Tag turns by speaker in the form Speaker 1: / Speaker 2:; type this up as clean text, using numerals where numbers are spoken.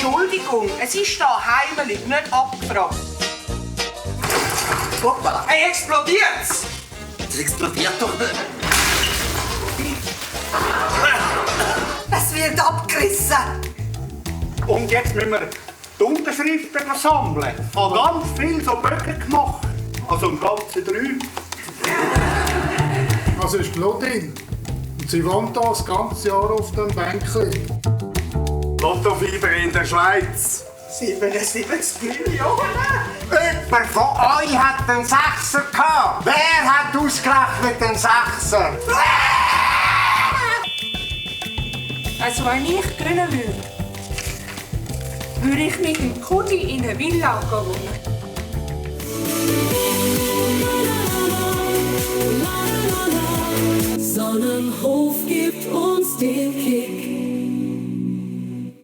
Speaker 1: Entschuldigung, es ist da heimelig, nicht abgefragt.
Speaker 2: Hoppala.
Speaker 1: Hey, explodiert's!
Speaker 2: Das explodiert doch nicht.
Speaker 3: Es wird abgerissen.
Speaker 4: Und jetzt müssen wir die Unterschriften sammeln. Ich habe ganz viel so Böcke gemacht. Also im Ganzen 3.
Speaker 5: Also ist Claudine. Und sie wohnt hier das ganze Jahr auf dem Bänkchen.
Speaker 4: Lottofieber in der Schweiz.
Speaker 1: 77 Millionen!
Speaker 6: Jemand von euch hat den Sechser gehabt. Wer hat ausgerechnet den Sechser?
Speaker 7: Also wenn ich gewinnen würde ich mit dem Kudi in eine Villa wohnen.
Speaker 8: Sonnenhof gibt uns den Kick.